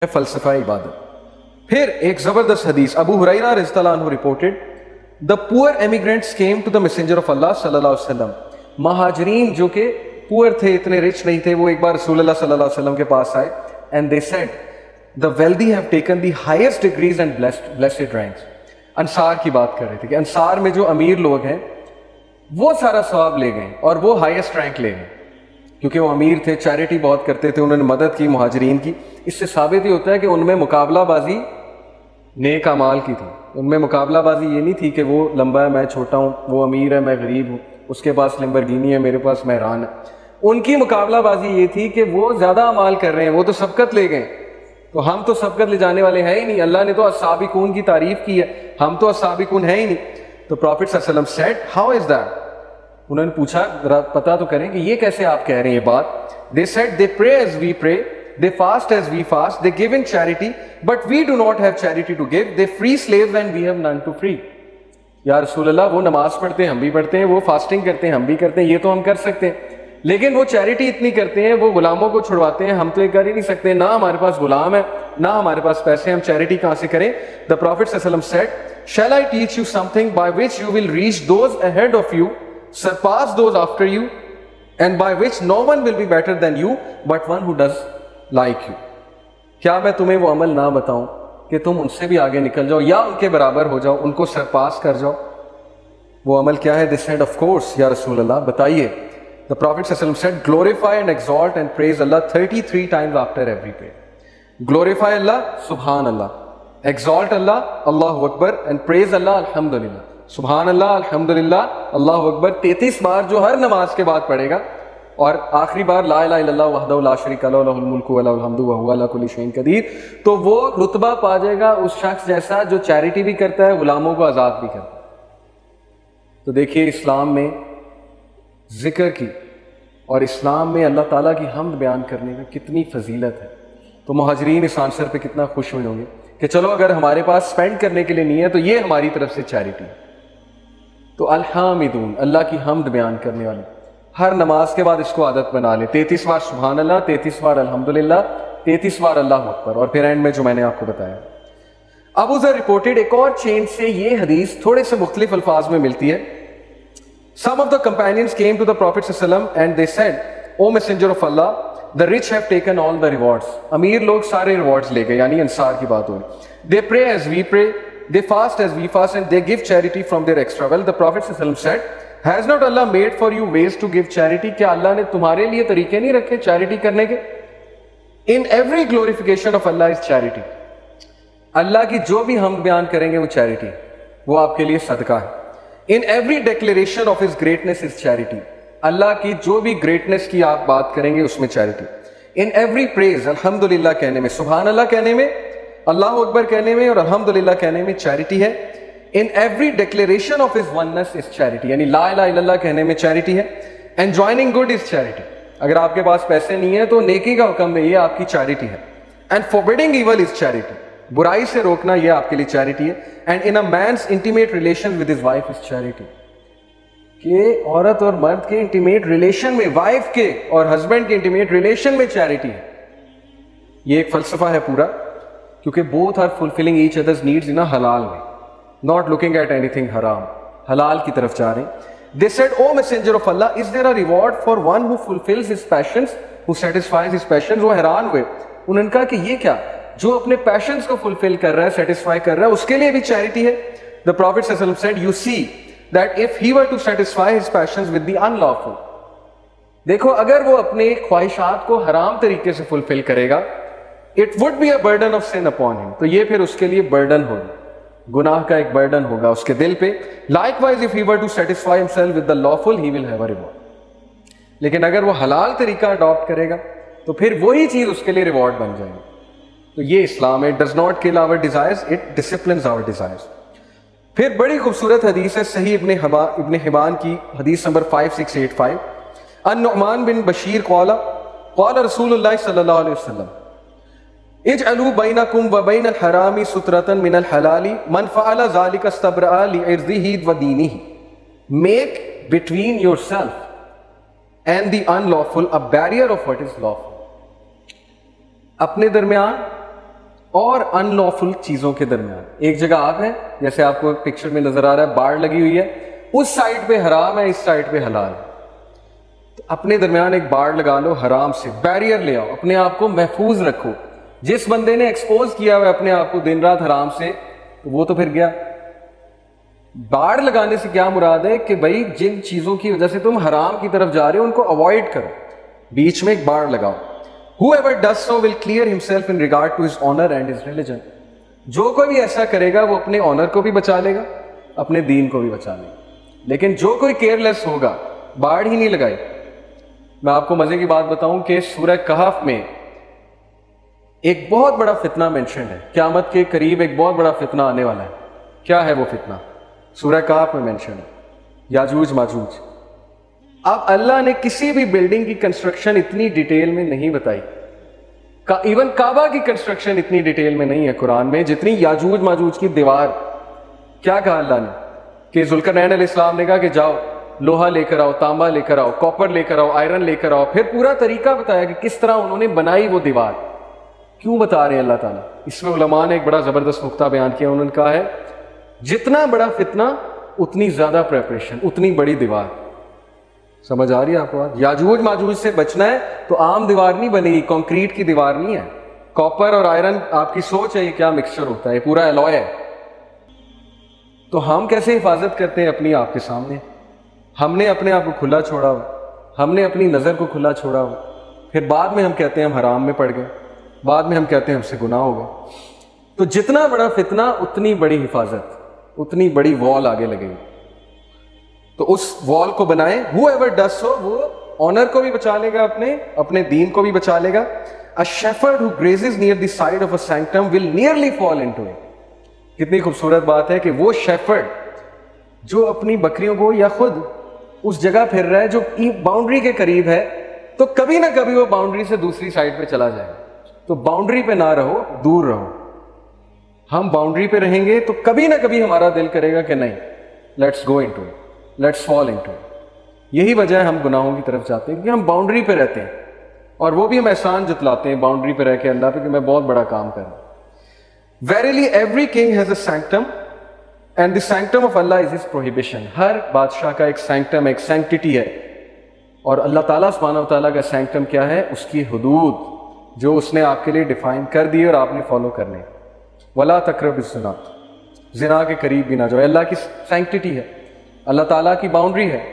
فلسفہ عبادت. پھر ایک زبردست حدیث ابو ہریرہ رضی اللہ عنہ reported the poor immigrants came to the messenger of Allah صلی اللہ علیہ وسلم. مہاجرین جو کہ پور تھے, اتنے رچ نہیں تھے, وہ ایک بار رسول اللہ صلی اللہ علیہ وسلم کے پاس آئے and they said the wealthy have taken the highest degrees and blessed ranks. انصار کی بات کر رہے تھے کہ انصار میں جو امیر لوگ ہیں وہ سارا ثواب لے گئے اور وہ ہائیسٹ رینک لے گئے کیونکہ وہ امیر تھے, چیریٹی بہت کرتے تھے, انہوں نے مدد کی مہاجرین کی. اس سے ثابت ہی ہوتا ہے کہ ان میں مقابلہ بازی نیک اعمال کی تھی. ان میں مقابلہ بازی یہ نہیں تھی کہ وہ لمبا ہے میں چھوٹا ہوں, وہ امیر ہے میں غریب ہوں, اس کے پاس لمبرگینی ہے میرے پاس مہران ہے. ان کی مقابلہ بازی یہ تھی کہ وہ زیادہ اعمال کر رہے ہیں, وہ تو سبقت لے گئے, تو ہم تو سبقت لے جانے والے ہیں ہی نہیں. اللہ نے تو السابقون کی تعریف کی ہے, ہم تو السابقون ہیں ہی نہیں. تو پروفٹ صلی اللہ علیہ وسلم said how is that, انہوں نے پوچھا ذرا پتا تو کریں کہ یہ کیسے آپ کہہ رہے ہیں یہ بات. They said they pray as we pray, they fast as we fast, they give in charity, but we do not have charity to give. They free slaves and we have none to free. یا رسول اللہ وہ نماز پڑھتے ہیں ہم بھی پڑھتے ہیں, وہ فاسٹنگ کرتے ہیں ہم بھی کرتے ہیں, یہ تو ہم کر سکتے ہیں, لیکن وہ چیریٹی اتنی کرتے ہیں, وہ غلاموں کو چھڑواتے ہیں, ہم تو یہ کر ہی نہیں سکتے, نہ ہمارے پاس غلام ہے نہ ہمارے پاس پیسے, ہم چیریٹی کہاں سے کریں. The Prophet صلی اللہ علیہ وسلم said, shall I teach you something by which you will reach those ahead of you, surpass those after you, and by which no one will be better than you but one who does like you. کیا میں تمہیں وہ عمل نہ بتاؤں کہ تم ان سے بھی آگے نکل جاؤ یا ان کے برابر ہو جاؤ, ان کو سرپاس کر جاؤ. وہ عمل کیا ہے؟ They said of course یا رسول اللہ بتائیے. The Prophet صلی اللہ علیہ وسلم said, glorify and exalt and praise Allah 33 times after every prayer. Glorify Allah, Subhan Allah. Exalt Allah, Allahu Akbar, and praise Allah, Alhamdulillah. سبحان اللہ, الحمدللہ, اللہ اکبر 33 بار جو ہر نماز کے بعد پڑھے گا, اور آخری بار لا الہ الا اللہ وحدہ لا شریک لہ لہ الملک و لہ الحمد وہو علی کل شیء قدیر, تو وہ رتبہ پا جائے گا اس شخص جیسا جو چیریٹی بھی کرتا ہے, غلاموں کو آزاد بھی کرتا ہے. تو دیکھیے اسلام میں ذکر کی اور اسلام میں اللہ تعالیٰ کی حمد بیان کرنے کا کتنی فضیلت ہے. تو مہاجرین اس آنسر پہ کتنا خوش ہوئے ہوں گے کہ چلو اگر ہمارے پاس اسپینڈ کرنے کے لیے نہیں ہے تو یہ ہماری طرف سے چیریٹی ہے. تو الحامدون, اللہ کی حمد بیان کرنے والے, ہر نماز کے بعد اس کو عادت بنا لے. 33 بار سبحان اللہ, 33 بار الحمدللہ, 33 بار اللہ اکبر, اور پھر اینڈ میں جو میں نے آپ کو بتایا. ابو ذر رپورٹڈ, ایک اور چین سے یہ حدیث تھوڑے سے مختلف الفاظ میں ملتی ہے. Some of the companions came to the Prophet sallallahu alaihi wasallam and they said, O Messenger of Allah, the rich have taken all the rewards. امیر لوگ سارے rewards لے گئے, یعنی انصار کی بات ہو رہی. They pray as we pray, they fast as we fast, and they give charity from their extra wealth. The Prophet sallallahu alaihi wasallam said, has not Allah made for you ways to give charity? کیا اللہ نے تمہارے لیے طریقے نہیں رکھے charity کرنے کے؟ In every glorification of Allah is charity. اللہ کی جو بھی ہم بیان کریں گے وہ چیریٹی, وہ آپ کے لیے صدقہ ہے. In every declaration of his greatness is charity. اللہ کی جو بھی گریٹنس کی آپ بات کریں گے اس میں چیریٹی. In every praise, الحمدللہ کہنے میں, سبحان اللہ کہنے میں, اللہ اکبر کہنے میں اور الحمدللہ کہنے میں چیریٹی ہے. In every declaration of his oneness is charity, یعنی لا الہ الا اللہ کہنے میں چیریٹی ہے. And joining good is charity. اگر آپ کے پاس پیسے نہیں ہیں تو نیکی کا حکم ہے, یہ آپ کی چیریٹی ہے. And forbidding evil is charity. برائی سے روکنا یہ آپ کے لیے چیریٹی ہے. And in a man's intimate relations with his wife is charity. کہ عورت اور مرد کے انٹیمیٹ ریلیشن میں, وائف کے اور ہسبینڈ کے انٹیمیٹ ریلیشن میں چیریٹی ہے. یہ ایک فلسفہ ہے پورا, کیونکہ both are fulfilling each other's needs in a halal way, not looking at anything haram, حلال کی طرف جا رہے ہیں. They said, O Messenger of Allah, is there a reward for one who fulfills his passions, who satisfies his passions? وہ حیران ہوئے, انہوں نے کہا کہ یہ کیا, جو اپنے پیشنز کو فلفل کر رہا ہے, سیٹسفائی کر رہا ہے, اس کے لیے بھی چیریٹی ہے. The Prophet صلی اللہ علیہ وسلم said, you see that if he were to satisfy his passions with the unlawful, دیکھو اگر وہ اپنے خواہشات کو حرام طریقے سے فلفل کرے گا, it would be a burden of sin upon him, تو یہ پھر اس کے لیے برڈن ہوگا, گناہ کا ایک برڈن ہوگا اس کے دل پہ. Likewise, if he were to satisfy himself with the lawful, he will have a reward. لیکن اگر وہ حلال طریقہ اڈاپٹ کرے گا تو پھر وہی چیز اس کے لیے ریوارڈ بن جائے گی. تو یہ اسلام ہے. It does not kill our desires, it disciplines our desires. پھر بڑی خوبصورت حدیث ہے صحیح ابن حبان کی حدیث نمبر 5685. النعمان بن بشیر قال قال رسول اللہ صلی اللہ علیہ وسلم اجعلوا بینکم وبین الحرام سترۃ من الحلال من فعل ذلک استبرأ لعرضہ ودینہ. Make between yourself and the unlawful a barrier of what is lawful. اپنے درمیان اور ان لافل چیزوں کے درمیان. ایک جگہ آپ ہیں, جیسے آپ کو پکچر میں نظر آ رہا ہے, باڑ لگی ہوئی ہے, اس سائڈ پہ حرام ہے, اس سائڈ پہ حلال ہے. تو اپنے درمیان ایک باڑ لگا لو, حرام سے بیریئر لے آؤ, اپنے آپ کو محفوظ رکھو. جس بندے نے ایکسپوز کیا ہوا اپنے آپ کو دن رات حرام سے, تو وہ تو پھر گیا. باڑ لگانے سے کیا مراد ہے کہ بھائی جن چیزوں کی وجہ سے تم حرام کی طرف جا رہے ہو ان کو اوائڈ کرو, بیچ میں ایک باڑ لگاؤ. Whoever does so will clear himself in regard to his honor and his religion. جو کوئی بھی ایسا کرے گا وہ اپنے آنر کو بھی بچا لے گا, اپنے دین کو بھی بچا لے گا. لیکن جو کوئی کیئرلیس ہوگا, باڑ ہی نہیں لگائی. میں آپ کو مزے کی بات بتاؤں کہ سورہ کہف میں ایک بہت بڑا فتنہ مینشن ہے, قیامت کے قریب ایک بہت بڑا فتنہ آنے والا ہے. کیا ہے وہ فتنہ؟ سورہ کہف میں مینشن ہے, یاجوج ماجوج. اب اللہ نے کسی بھی بلڈنگ کی کنسٹرکشن اتنی ڈیٹیل میں نہیں بتائی, ایون کعبہ کی کنسٹرکشن اتنی ڈیٹیل میں نہیں ہے قرآن میں جتنی یاجوج ماجوج کی دیوار. کیا کہا اللہ نے کہ ذوالقرنین علیہ السلام نے کہا کہ جاؤ لوہا لے کر آؤ, تانبا لے کر آؤ, کاپر لے کر آؤ, آئرن لے کر آؤ. پھر پورا طریقہ بتایا کہ کس طرح انہوں نے بنائی وہ دیوار. کیوں بتا رہے ہیں اللہ تعالیٰ؟ اس میں علماء نے ایک بڑا زبردست نقطہ بیان کیا. انہوں نے کہا ہے جتنا بڑا فتنہ اتنی زیادہ پریپریشن, اتنی بڑی دیوار. سمجھ آ رہی ہے آپ کو؟ یاجوج ماجوج سے بچنا ہے تو عام دیوار نہیں بنے گی, کنکریٹ کی دیوار نہیں ہے. کاپر اور آئرن, آپ کی سوچ ہے یہ کیا مکسچر ہوتا ہے, یہ پورا الوائے ہے. تو ہم کیسے حفاظت کرتے ہیں اپنی آپ کے سامنے؟ ہم نے اپنے آپ کو کھلا چھوڑا ہوا, ہم نے اپنی نظر کو کھلا چھوڑا ہوا. پھر بعد میں ہم کہتے ہیں ہم حرام میں پڑ گئے, بعد میں ہم کہتے ہیں ہم سے گناہ ہو گئے. تو جتنا بڑا فتنہ اتنی بڑی حفاظت, اتنی بڑی وال آگے لگے گی. تو اس وال کو بنائیں. whoever does so وہ آنر کو بھی بچا لے گا, اپنے دین کو بھی بچا لے گا. a shepherd who grazes near the side of a sanctum will nearly fall into it. کتنی خوبصورت بات ہے کہ وہ شیفرڈ جو اپنی بکریوں کو یا خود اس جگہ پھر رہا ہے جو باؤنڈری کے قریب ہے, تو کبھی نہ کبھی وہ باؤنڈری سے دوسری سائڈ پہ چلا جائے. تو باؤنڈری پہ نہ رہو, دور رہو. ہم باؤنڈری پہ رہیں گے تو کبھی نہ کبھی ہمارا دل کرے گا کہ نہیں, let's go into it, let's fall into it. یہی وجہ ہے ہم گناہوں کی طرف جاتے ہیں, کیونکہ ہم باؤنڈری پہ رہتے ہیں, اور وہ بھی ہم احسان جتلاتے ہیں باؤنڈری پہ رہ کے اللہ پہ کہ میں بہت بڑا کام کر رہا ہوں. Verily every king has a sanctum and the sanctum of Allah is his prohibition. ہر بادشاہ کا ایک سینکٹم, ایک سینکٹیٹی ہے, اور اللہ تعالیٰ سبحانہ و تعالیٰ کا سینکٹم کیا ہے؟ اس کی حدود جو اس نے آپ کے لیے ڈیفائن کر دی اور آپ نے فالو کرنے. وَلَا تَقْرَبُوا الزِّنَا, زنا کے قریب بھی نہ جاؤ. اللہ کی سینکٹیٹی ہے, اللہ تعالیٰ کی باؤنڈری ہے.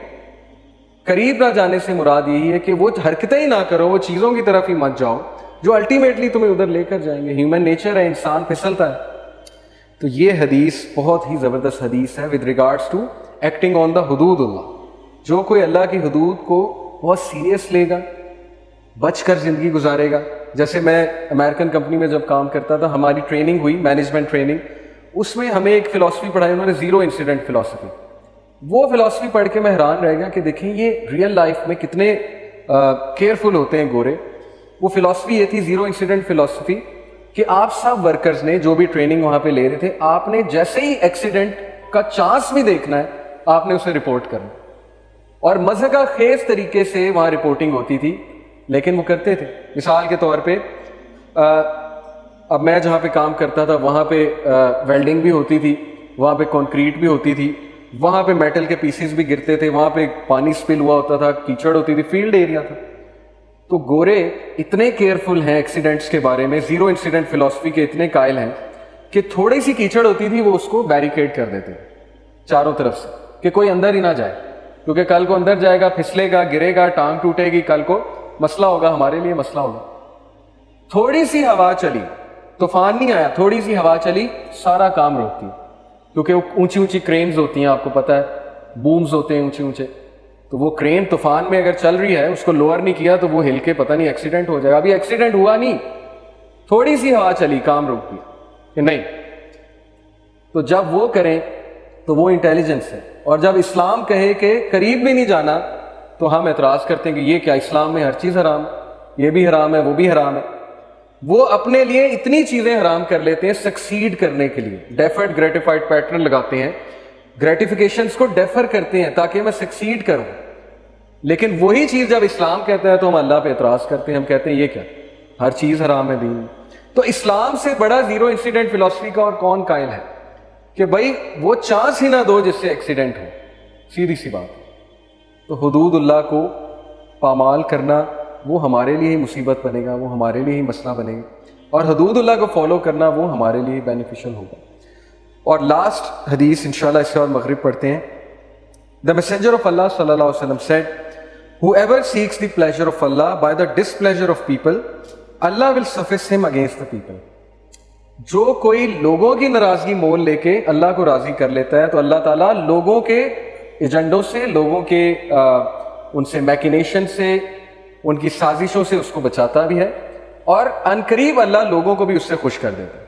قریب نہ جانے سے مراد یہی ہے کہ وہ حرکتیں ہی نہ کرو, وہ چیزوں کی طرف ہی مت جاؤ جو الٹیمیٹلی تمہیں ادھر لے کر جائیں گے. ہیومن نیچر ہے, انسان پھسلتا ہے. تو یہ حدیث بہت ہی زبردست حدیث ہے with regards to acting on the حدود اللہ. جو کوئی اللہ کی حدود کو بہت سیریس لے گا, بچ کر زندگی گزارے گا. جیسے میں امریکن کمپنی میں جب کام کرتا تھا, ہماری ٹریننگ ہوئی, مینجمنٹ ٹریننگ, اس میں ہمیں ایک فلاسفی پڑھائی انہوں نے, زیرو انسیڈنٹ فلاسفی. وہ فلاسفی پڑھ کے میں حیران رہ گیا کہ دیکھیں یہ ریئل لائف میں کتنے کیئرفل ہوتے ہیں گورے. وہ فلاسفی یہ تھی, زیرو انسیڈنٹ فلاسفی, کہ آپ سب ورکرز نے جو بھی ٹریننگ وہاں پہ لے رہے تھے, آپ نے جیسے ہی ایکسیڈنٹ کا چانس بھی دیکھنا ہے آپ نے اسے رپورٹ کرنا. اور مزہ خیز طریقے سے وہاں رپورٹنگ ہوتی تھی, لیکن وہ کرتے تھے. مثال کے طور پہ اب میں جہاں پہ کام کرتا تھا وہاں پہ ویلڈنگ بھی ہوتی تھی, وہاں پہ کنکریٹ بھی ہوتی تھی, وہاں پہ میٹل کے پیسز بھی گرتے تھے, وہاں پہ پانی سپل ہوا ہوتا تھا, کیچڑ ہوتی تھی, فیلڈ ایریا تھا. تو گورے اتنے کیئرفل ہیں ایکسیڈنٹس کے بارے میں, زیرو انسیڈنٹ فلاسفی کے اتنے قائل ہیں کہ تھوڑی سی کیچڑ ہوتی تھی وہ اس کو بیریکیڈ کر دیتے چاروں طرف سے کہ کوئی اندر ہی نہ جائے, کیونکہ کل کو اندر جائے گا, پھسلے گا, گرے گا, ٹانگ ٹوٹے گی, کل کو مسئلہ ہوگا, ہمارے لیے مسئلہ ہوگا. تھوڑی سی ہوا چلی, طوفان نہیں آیا, تھوڑی سی ہوا چلی, سارا کام روکتی, کیونکہ وہ اونچی اونچی کرینز ہوتی ہیں, آپ کو پتہ ہے, بومز ہوتے ہیں اونچے اونچے. تو وہ کرین طوفان میں اگر چل رہی ہے, اس کو لوور نہیں کیا تو وہ ہل کے پتہ نہیں ایکسیڈنٹ ہو جائے گا. ابھی ایکسیڈنٹ ہوا نہیں, تھوڑی سی ہوا چلی, کام روک دیا کہ نہیں. تو جب وہ کریں تو وہ انٹیلیجنس ہے. اور جب اسلام کہے کہ قریب بھی نہیں جانا تو ہم اعتراض کرتے ہیں کہ یہ کیا, اسلام میں ہر چیز حرام ہے, یہ بھی حرام ہے, وہ بھی حرام ہے. وہ اپنے لیے اتنی چیزیں حرام کر لیتے ہیں سکسیڈ کرنے کے لیے, ڈیفرڈ گریٹیفائڈ پیٹرن لگاتے ہیں, گریٹیفیکیشنز کو ڈیفر کرتے ہیں تاکہ میں سکسیڈ کروں. لیکن وہی چیز جب اسلام کہتا ہے تو ہم اللہ پہ اعتراض کرتے ہیں, ہم کہتے ہیں یہ کیا, ہر چیز حرام ہے دین. تو اسلام سے بڑا زیرو انسیڈنٹ فلسفی کا اور کون قائل ہے کہ بھائی وہ چانس ہی نہ دو جس سے ایکسیڈنٹ ہو. سیدھی سی بات. تو حدود اللہ کو پامال کرنا وہ ہمارے لیے ہی مصیبت بنے گا, وہ ہمارے لیے ہی مسئلہ بنے گا, اور حدود اللہ کو فالو کرنا وہ ہمارے لیے بینیفیشل ہوگا. اور لاسٹ حدیث انشاءاللہ اس کے بعد مغرب پڑھتے ہیں. The messenger of Allah صلی اللہ علیہ وسلم said, whoever seeks the pleasure of Allah by the displeasure of people, Allah will suffice him against the people. جو کوئی لوگوں کی ناراضگی مول لے کے اللہ کو راضی کر لیتا ہے تو اللہ تعالیٰ لوگوں کے ایجنڈوں سے, لوگوں کے ان سے میکنیشن سے, ان کی سازشوں سے اس کو بچاتا بھی ہے, اور عنقریب اللہ لوگوں کو بھی اس سے خوش کر دیتا ہے.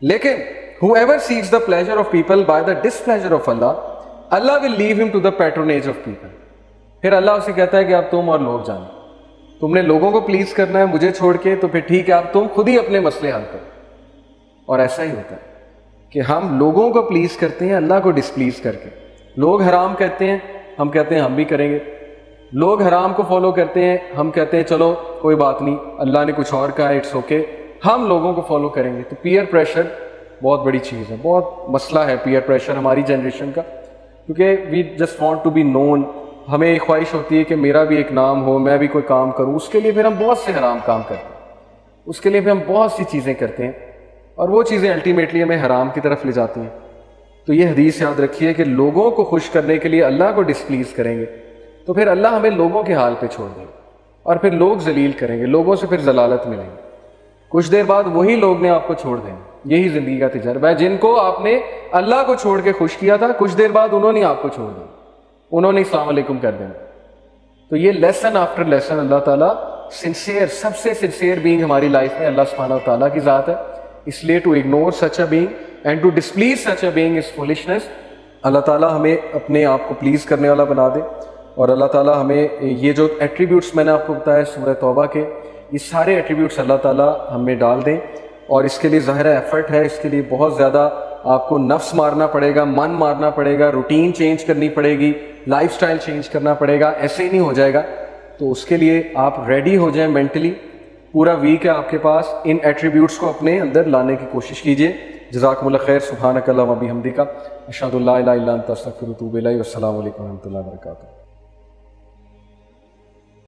لیکن whoever seeks the pleasure of people by the displeasure of Allah, Allah will leave him to the patronage of people. پھر اللہ اسے کہتا ہے کہ اب تم اور لوگ جانو, تم نے لوگوں کو پلیز کرنا ہے مجھے چھوڑ کے, تو پھر ٹھیک ہے اب تم خود ہی اپنے مسئلے حل کرو. اور ایسا ہی ہوتا ہے کہ ہم لوگوں کو پلیز کرتے ہیں اللہ کو ڈسپلیز کر کے. لوگ حرام کہتے ہیں, ہم کہتے ہیں ہم بھی کریں گے. لوگ حرام کو فالو کرتے ہیں, ہم کہتے ہیں چلو کوئی بات نہیں, اللہ نے کچھ اور کہا, اٹس اوکے, ہم لوگوں کو فالو کریں گے. تو پیئر پریشر بہت بڑی چیز ہے, بہت مسئلہ ہے پیئر پریشر ہماری جنریشن کا, کیونکہ we just want to be known. ہمیں ایک خواہش ہوتی ہے کہ میرا بھی ایک نام ہو, میں بھی کوئی کام کروں. اس کے لیے پھر ہم بہت سے حرام کام کرتے ہیں, اس کے لیے پھر ہم بہت سی چیزیں کرتے ہیں, اور وہ چیزیں الٹیمیٹلی ہمیں حرام کی طرف لے جاتی ہیں. تو یہ حدیث یاد رکھیے کہ لوگوں کو خوش کرنے کے لیے اللہ کو ڈسپلیز کریں گے تو پھر اللہ ہمیں لوگوں کے حال پہ چھوڑ دیں گے, اور پھر لوگ ذلیل کریں گے, لوگوں سے پھر ضلالت ملیں گے. کچھ دیر بعد وہی لوگ نے آپ کو چھوڑ دیں. یہی زندگی کا تجربہ ہے. جن کو آپ نے اللہ کو چھوڑ کے خوش کیا تھا, کچھ دیر بعد انہوں نے آپ کو چھوڑ دیا, انہوں نے السلام علیکم کر دینا. تو یہ لیسن آفٹر لیسن اللہ تعالیٰ سنسیئر, سب سے سنسیئر بینگ ہماری لائف میں اللہ سبحانہ و تعالیٰ کی ذات ہے. اس لیے to ignore such a being and to displease such a being is foolishness. اللہ تعالیٰ ہمیں اپنے آپ کو پلیز کرنے والا بنا دے, اور اللہ تعالیٰ ہمیں یہ جو ایٹریبیوٹس میں نے آپ کو بتایا سورہ توبہ کے, یہ سارے ایٹریبیوٹس اللہ تعالیٰ ہم میں ڈال دیں. اور اس کے لیے ظاہر ایفرٹ ہے, اس کے لیے بہت زیادہ آپ کو نفس مارنا پڑے گا, من مارنا پڑے گا, روٹین چینج کرنی پڑے گی, لائف سٹائل چینج کرنا پڑے گا. ایسے ہی نہیں ہو جائے گا. تو اس کے لیے آپ ریڈی ہو جائیں مینٹلی. پورا ویک ہے آپ کے پاس, ان ایٹریبیوٹس کو اپنے اندر لانے کی کوشش کیجیے. جزاکم اللہ خیر. سبحانک اللہم و بحمدک, اشہد ان لا الہ الا انت استغفرک و اتوب الیک. والسلام علیکم و رحمۃ اللہ وبرکاتہ.